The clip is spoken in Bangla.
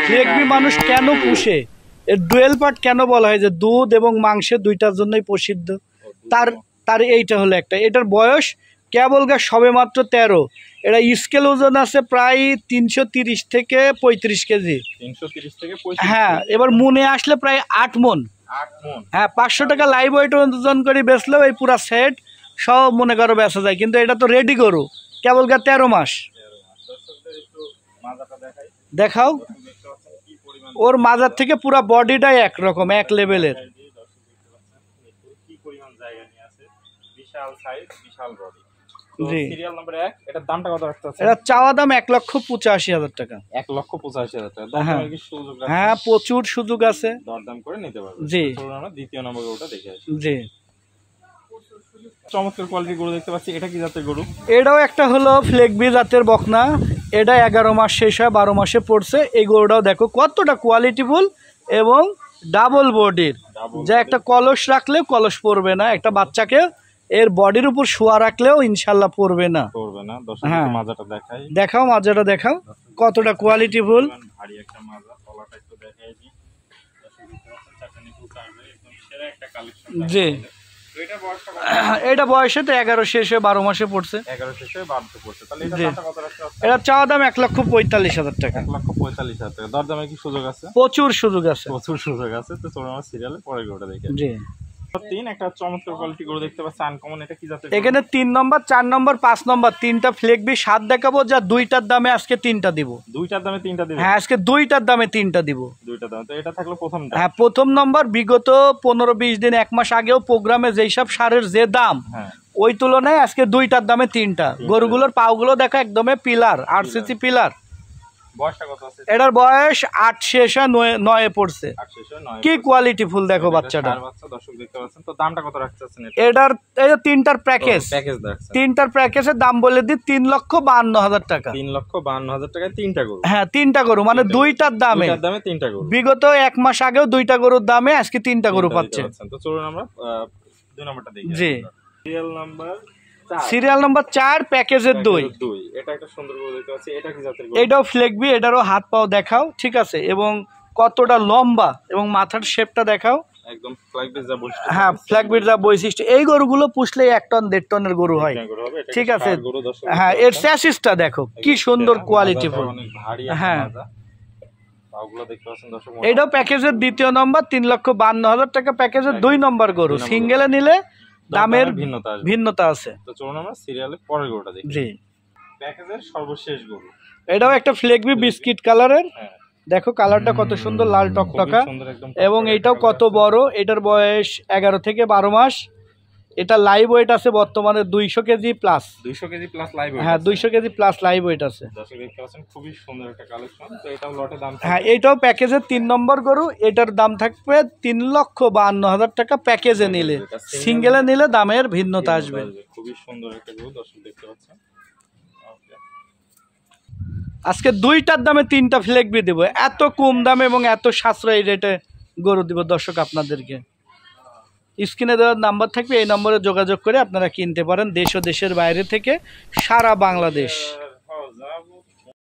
ফ্লেগবি মানুষ কেন পুষে, এর ডুয়েল পার্ট কেন বলা হয় যে দুধ এবং মাংসের দুইটার জন্যই প্রসিদ্ধ। তার এইটা হলো একটা। এটার বয়স কেবল সবে মাত্র 13। এটা স্কেল ওজন আছে প্রায় 330 থেকে 35 কেজি। 330 থেকে 35। হ্যাঁ, এবার মনে আসলে প্রায় 8 মন। হ্যাঁ, 500 টাকা লাইভ ওয়েট ওজন করে বেচলেও এই পুরা সেট সব মনে করো বেচা যায়। কিন্তু এটা তো রেডি গরু, কেবল 13 মাস। দেখাও, ওর মাজার থেকে পুরা বডিটাই একরকম, এক লেভেলের। জি, এটার দামটা কত রাখতে আছে? এটা চাওয়া দাম 1,85,000 টাকা। 1,85,000 টাকা। হ্যাঁ, প্রচুর সুযোগ আছে, দরদাম করে নিতে পারবেন। জি, আমরা দ্বিতীয় নম্বর গরুটা দেখে আসি। জি, চমৎকার কোয়ালিটির গরু দেখতে পাচ্ছি। এটা কি জাতের গরু? এটাও একটা হলো ফ্লেগবি জাতের বকনা। এটা 11 মাস শেষ হয় 12 মাসে পড়ছে। এই গরুটাও দেখো কতটা কোয়ালিটিফুল এবং ডাবল বডির, যা একটা কলস রাখলে কলস পড়বে না, একটা বাচ্চাকে এর বডির উপর শোয়া রাখলেও ইনশাল্লাহ পড়বে না। হ্যাঁ, মাজাটা দেখাই, দেখাও মাজাটা দেখাও কতটা কোয়ালিটিফুল। ভারী একটা মাজা, তলাটা একটু দেখাই দিই। জি, এটা বয়সে তো 11 শেষে 12 মাসে পড়ছে। 11 শেষে 12 পড়ছে। তাহলে এটা কত রাখতে হবে? এটা চাওয়া দাম 1,45,000 টাকা। 1,45,000 টাকা। দরদামে কি সুযোগ আছে? প্রচুর সুযোগ আছে, প্রচুর সুযোগ আছে। তো চলুন আমরা সিরিয়ালে পরের গরুটা দেখি। জি, একটা চমৎকার কোয়ালিটি গরু দেখতে পাচ্ছি, আনকমন। এটা কি জাতের? এখানে 3 নম্বর 4 নম্বর 5 নম্বর 3টা ফ্লেগবি 7 দেখাবো, যা দুইটার দামে আজকে 3টা দিব। দুইটার দামে 3টা দিব? হ্যাঁ, আজকে দুইটার দামে 3টা দিব। দুইটার দামে। তো এটা থাকলো প্রথমটা। হ্যাঁ, প্রথম নম্বর বিগত 15-20 দিন 1 মাস আগেও প্রোগ্রামে যেই সব সারের যে দাম, হ্যাঁ, ওই তুলনায় আজকে দুইটার দামে 3টা। গরুগুলোর পাওগুলো দেখা একদমই পিলার, আরসিসি পিলার। বয়সটা কত আছে? এটার বয়স 8 শেষে 9 পড়ছে। 8 শেষে 9। কি কোয়ালিটি ফুল দেখো বাচ্চাটা। বাচ্চা দর্শক দেখতে পাচ্ছেন। তো দামটা কত রাখতেছেন? এটার এই যে 3টার প্যাকেজ, রাখছেন। 3টার প্যাকেজের দাম বলে দিই 3,52,000 টাকা। 3,52,000 টাকায় 3টা গরু। হ্যাঁ, 3টা গরু, মানে দুইটার দামে 3টা গরু। বিগত 1 মাস আগেও 2টা গরুর দামে আজকে 3টা গরু পাচ্ছে। তো চলুন আমরা 2 নম্বরটা দেখি। জি, সিরিয়াল নাম্বার 4 প্যাকেজের 2। এটা একটা সুন্দর গরু দেখতে পাচ্ছি। এটা কি জাতের গরু? এটাও ফ্লেগবি, এটারও হাত পাও দেখাও, ঠিক আছে, এবং কতটা লম্বা এবং মাথার শেপটা দেখাও, একদম ফ্ল্যাগবিট যা বৈশিষ্ট্য। হ্যাঁ, ফ্ল্যাগবিট যা বৈশিষ্ট্য। এই গরুগুলো পুষলেই 1 টন 1.5 টনের গরু হয়, ঠিক আছে। হ্যাঁ, এর স্যাসিসটা দেখো কি সুন্দর কোয়ালিটিফুল। হ্যাঁ, এটাও প্যাকেজের 2য় নম্বর, 3,52,000 টাকা প্যাকেজের 2 নম্বর গরু। সিঙ্গেলে নিলে দামের ভিন্নতা আছে। তো চলুন আমরা সিরিয়ালে পরের গরুটা দেখি। জি, প্যাকেজের সর্বশেষ গরু। এটাও একটা ফ্লেগবি বিস্কিট কালারের। দেখো কালারটা কত সুন্দর, লাল টকটকা, এবং এইটাও কত বড়। এটার বয়স 11 থেকে 12 মাস। এটা লাইভ ওয়েট আছে বর্তমানে 200 KG plus. 200 KG plus live weight. হ্যাঁ, 200 কেজি প্লাস লাইভ ওয়েট আছে। দর্শক দেখতে পাচ্ছেন খুবই সুন্দর একটা কালেকশন। তো এটাও লটে দাম। হ্যাঁ, এটাও প্যাকেজের 3 নম্বর গরু। এটার দাম থাকবে 3,52,000 টাকা প্যাকেজে নিলে। সিঙ্গেলে নিলে দামের ভিন্নতা আসবে। খুবই সুন্দর একটা গরু দর্শক দেখতে পাচ্ছেন। আজকে 2টার দামে 3টা ফ্লেগবি দেব, এত কম দামে এবং এত সাশ্রয়ী রেটে গরু দিব দর্শক আপনাদেরকে। স্ক্রিনে দেওয়ার নাম্বার থাকবে, এই নম্বরে যোগাযোগ করে আপনারা কিনতে পারেন দেশ ও দেশের বাইরে থেকে, সারা বাংলাদেশ।